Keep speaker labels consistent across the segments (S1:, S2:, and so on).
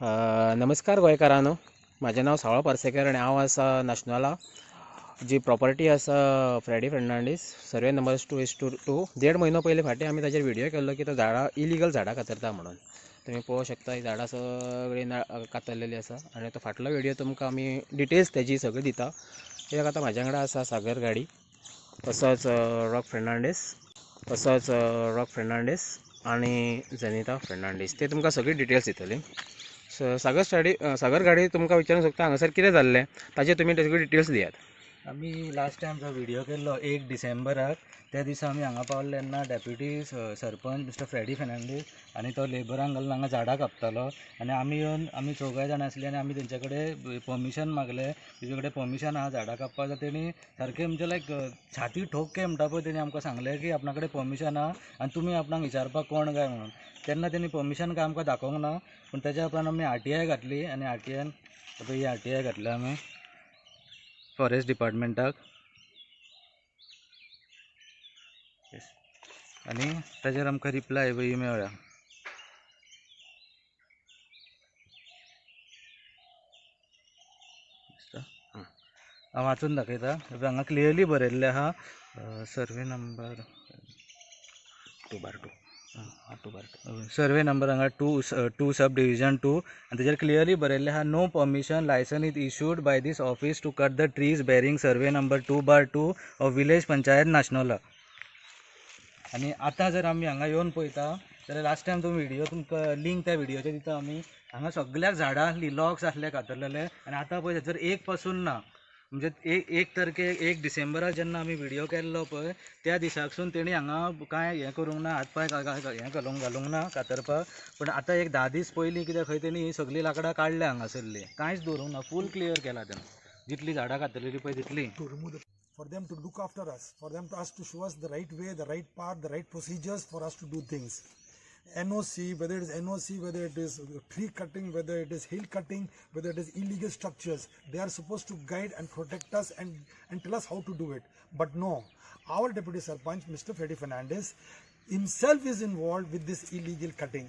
S1: नमस्कार गोंयकारांनो, म्हाजें नांव सावळो पार्सेकर आनी हांव आसा नॅशनला जी प्रॉपर्टी आसा फ्रेडी फेर्नांडीस सर्वे नंबर 2/2. देड म्हयनो पयलीं फाटीं आमी ताचेर व्हिडियो केल्लो की तो झाडां इलिगल झाडां कातरता म्हणून. तुमी पळोवंक शकता ही झाडां सगळीं कातरलेली आसा आनी तो फाटलो व्हिडियो तुमकां आमी डिटेल्स तेजी सगळी दिता. एक आतां म्हाज्या वांगडा आसा सागर गाडी, तसोच रॉक फेर्नांडीस आनी जेनिता फेर्नांडीस, ते तुमकां सगळी डिटेल्स दितली. सागर गाडी तुमकां विचारूंक सोदता हांगासर कितें जाल्लें ताजे तुमी सगळी डिटेल्स दियात.
S2: आमी लास्ट टायम जो व्हिडिओ केल्लो 1 डिसेंबराक, त्या दिसा आमी हांगा पावले तेन्ना deputy sarpanch mister Freddy Fernandes आनी तो लेबरांक घालून हांगा झाडां कापतालो आनी आमी येवन आमी चौगाय जाणां आसली आनी आमी तेंचे कडेन परमिशन मागलें. तेजे कडेन परमिशन आहा झाडां कापपाक. तेणी सारकें म्हणजे लायक छाती ठोक म्हणटा पळय, तेणी आमकां सांगलें की आपणा कडेन परमिशन आहा आनी तुमी आपणाक विचारपाक कोण काय म्हणून. तेन्ना तेणी परमिशन काय आमकां दाखोवंक ना, पूण तेज्या उपरांत आमी RTI घातली आनी RTIन ही RTI घातल्या आमी फॉरेस्ट डिपार्टमेंटाक. आनी ताजेर आमकां रिप्लाय मेळ्ळा. हांव वाचून दाखयता. हांगा क्लियरली बरयल्लें आहा सर्वे नंबर 2/2. सर्वे नंबर हांगा 2 सब डिविजन 2 आनी तेजेर क्लियरली बरयल्लें आहा no permission licence is issued by this office to cut the trees bearing survey number 2/2 of village panchayat Nachinola. आनी आतां जर आमी हांगा येवन पळयता जाल्यार लास्ट टायम तो व्हिडिओ तुमकां लिंक त्या व्हिडिओचेर दिता आमी. हांगा सगळ्याक झाडां आसली, लॉक्स आसले कातरलेले आनी आतां पळय जर एक पासून ना. म्हणजे 1 डिसेंबराक जेन्ना आमी व्हिडिओ केल्लो पळय त्या दिसाकसून तेणी हांगा कांय हें करूंक ना, हातपाय हें घालूंक ना कातरपाक. पण आतां एक 10 दीस पयलीं कित्याक खंय तेणी सगळीं लाकडां काडल्या हांगासरली, कांयच दवरूंक ना, फूल क्लियर केला तेणें. जितली झाडां कातरलेली पळय तितली.
S3: For them to look after us, for them to us to show us the right way, the right path, the right procedures for us to do things. NOC, whether it is NOC, whether it is tree cutting, whether it is hill cutting, whether it is illegal structures, they are supposed to guide and protect us and tell us how to do it. But no, our Deputy Sarpanch, Mr. Freddy Fernandez, himself is involved with this illegal cutting.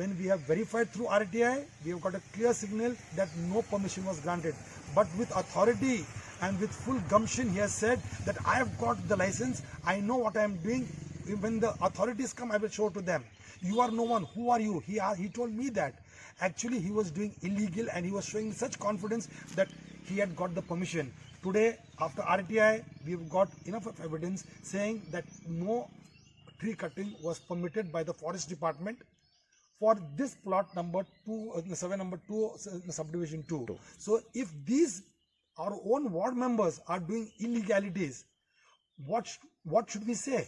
S3: When we have verified through RTI, we have got a clear signal that no permission was granted. But with authority and with full gumption, he has said that I have got the license, I know what I am doing. When the authorities come, I will show to them. You are no one, who are you? He told me that actually he was doing illegal and he was showing such confidence that he had got the permission. Today, after RTI, we have got enough of evidence saying that no tree cutting was permitted by the forest department for this plot number 2, survey number 2, subdivision 2. So if these our own ward members are doing illegalities, what should we say?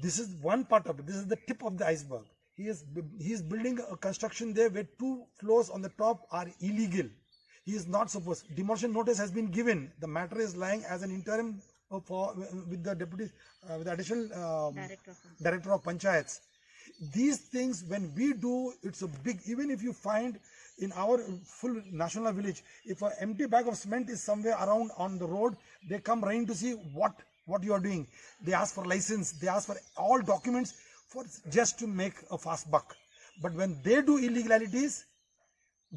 S3: This is one part of it. This is the tip of the iceberg. He is building a construction there where 2 floors on the top are illegal. He is not supposed. Demolition notice has been given. The matter is lying as an interim with the deputy, with the additional director of panchayats. These things, when we do, it's a big. Even if you find in our full national village, if an empty bag of cement is somewhere around on the road, they come running to see what you are doing. They ask for license, they ask for all documents for just to make a fast buck. But when they do illegalities,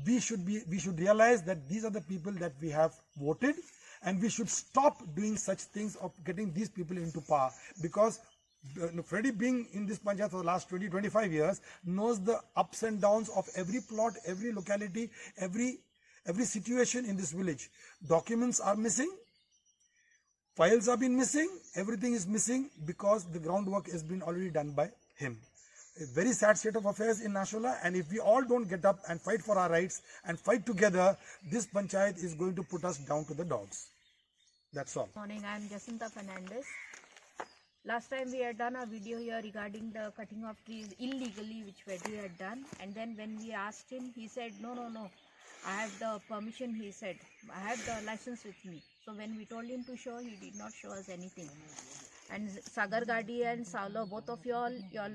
S3: we should realize that these are the people that we have voted, and we should stop doing such things of getting these people into power. Because Freddy, being in this panchayat for the last 20-25 years, knows the ups and downs of every plot, every locality, every situation in this village. Documents are missing, files have been missing, everything is missing because the groundwork has been already done by him. A very sad state of affairs in Nashola, and if we all don't get up and fight for our rights and fight together, this panchayat is going to put us down to the dogs. That's all.
S4: Morning, I am Jacinta Fernandez. Last time we had done a video here regarding the cutting of trees illegally which Freddy had done, and then when we asked him, he said no, I have the permission. He said I have the license with me. So when we told him to show, he did not show us anything. And Sagar Gadi and Saulo, both of y'all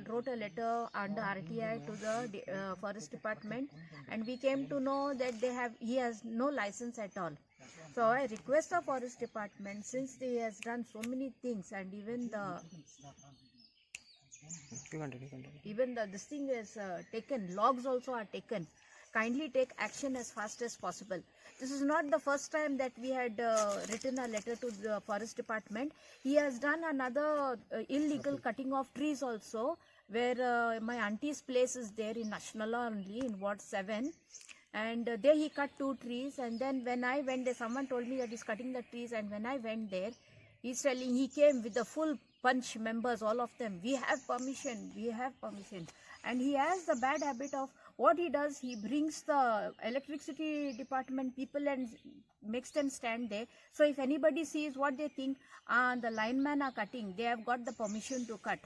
S4: wrote a letter under RTI to the forest department, and we came to know that he has no license at all. So I request the forest department, since he has done so many things, and even this thing is taken, logs also are taken. kindly take action as fast as possible. This is not the first time that we had written a letter to the forest department. He has done another illegal cutting of trees also, where my auntie's place is there in Nashnala only, in Ward 7. And there he cut 2 trees, and then when I went there, someone told me that he's cutting the trees, and when I went there, he's telling he came with the full bunch members, all of them. We have permission, we have permission. And he has the bad habit of what he does, he brings the electricity department people and makes them stand there. So if anybody sees what they think, the linemen are cutting, they have got the permission to cut.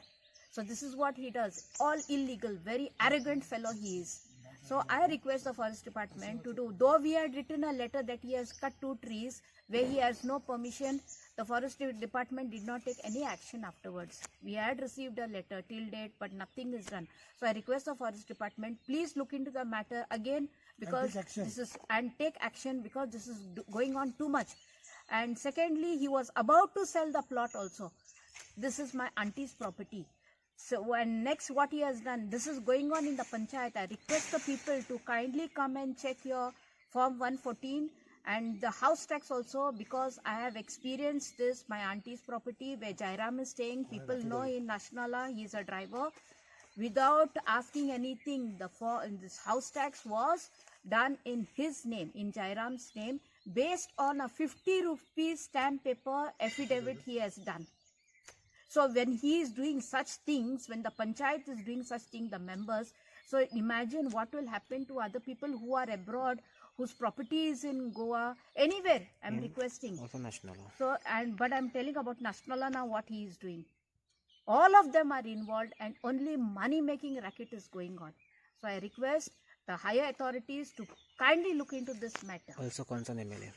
S4: So this is what he does, all illegal, very arrogant fellow he is. So I request the forest department to do, though we had written a letter that he has cut 2 trees where he has no permission, the forest department did not take any action afterwards. We had received a letter till date, but nothing is done. So I request the forest department, please look into the matter again, because take action because this is going on too much. And secondly, he was about to sell the plot also. This is my auntie's property. So when next what he has done, this is going on in the panchayat. I request the people to kindly come and check your form 114 and the house tax also, because I have experienced this, my auntie's property where Jairam is staying. People know in Nashnala he is a driver. Without asking anything, this house tax was done in his name, in Jairam's name, based on a 50 rupees stamp paper affidavit he has done. So when he is doing such things, when the panchayat is doing such things, the members, so imagine what will happen to other people who are abroad, whose property is in Goa, anywhere. I'm requesting.
S1: Also National.
S4: So but I'm telling about Nashnala now what he is doing. All of them are involved and only money making racket is going on. So I request the higher authorities to kindly look into this matter.
S1: Also concern MLA.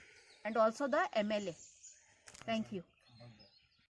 S4: And also the MLA. Thank you.